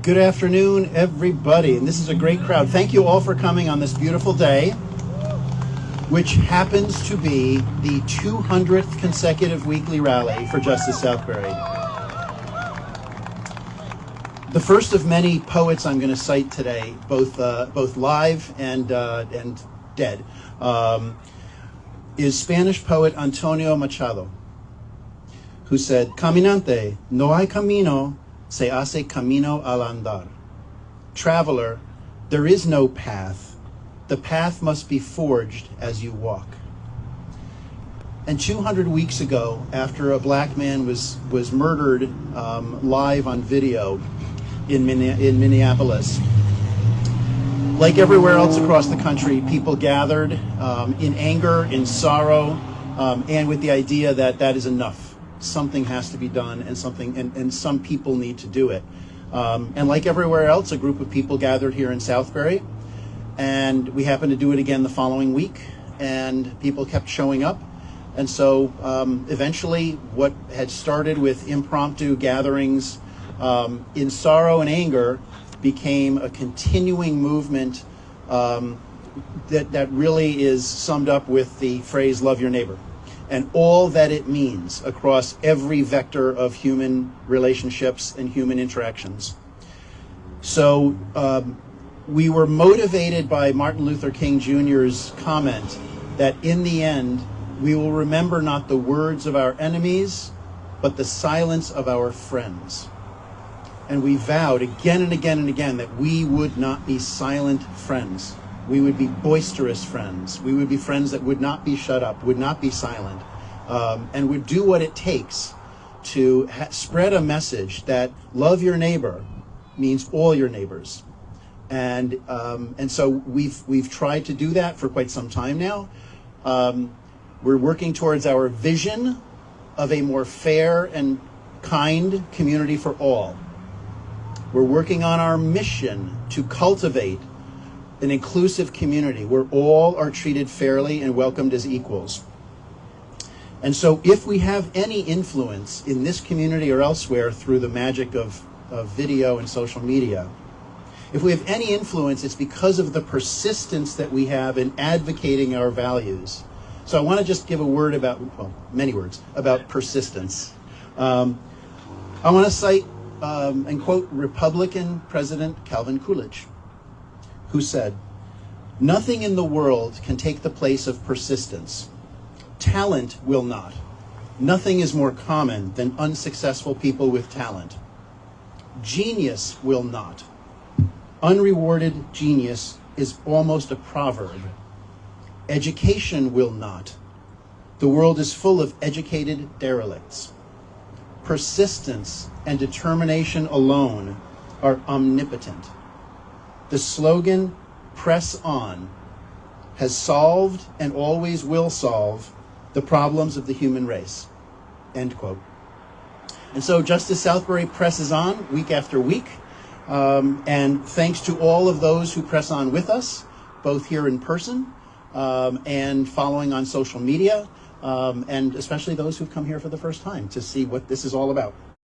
Good afternoon, everybody. And this is a great crowd. Thank you all for coming on this beautiful day, which happens to be the 200th consecutive weekly rally for Justice Southbury. The first of many poets I'm going to cite today, both live and dead, is Spanish poet Antonio Machado, who said, "Caminante, no hay camino, se hace camino al andar." Traveler, there is no path. The path must be forged as you walk. And 200 weeks ago, after a black man was murdered live on video in Minneapolis, like everywhere else across the country, people gathered in anger, in sorrow, and with the idea that that is enough. Something has to be done, and some people need to do it. And like everywhere else, a group of people gathered here in Southbury, and we happened to do it again the following week, and people kept showing up. And so eventually what had started with impromptu gatherings in sorrow and anger became a continuing movement that really is summed up with the phrase, "love your neighbor," and all that it means across every vector of human relationships and human interactions. So we were motivated by Martin Luther King Jr.'s comment that in the end, we will remember not the words of our enemies, but the silence of our friends. And we vowed again and again and again that we would not be silent friends. We would be boisterous friends. We would be friends that would not be shut up, would not be silent, and would do what it takes to spread a message that love your neighbor means all your neighbors. And so we've tried to do that for quite some time now. We're working towards our vision of a more fair and kind community for all. We're working on our mission to cultivate an inclusive community where all are treated fairly and welcomed as equals. And so if we have any influence in this community or elsewhere through the magic of video and social media, if we have any influence, it's because of the persistence that we have in advocating our values. So I want to just give a word about, well, many words, about persistence. I want to cite and quote Republican President Calvin Coolidge, who said, "Nothing in the world can take the place of persistence. Talent will not. Nothing is more common than unsuccessful people with talent. Genius will not. Unrewarded genius is almost a proverb. Education will not. The world is full of educated derelicts. Persistence and determination alone are omnipotent. The slogan, 'Press On,' has solved and always will solve the problems of the human race." End quote. And so Justice Southbury presses on week after week. And thanks to all of those who press on with us, both here in person and following on social media, and especially those who've come here for the first time to see what this is all about.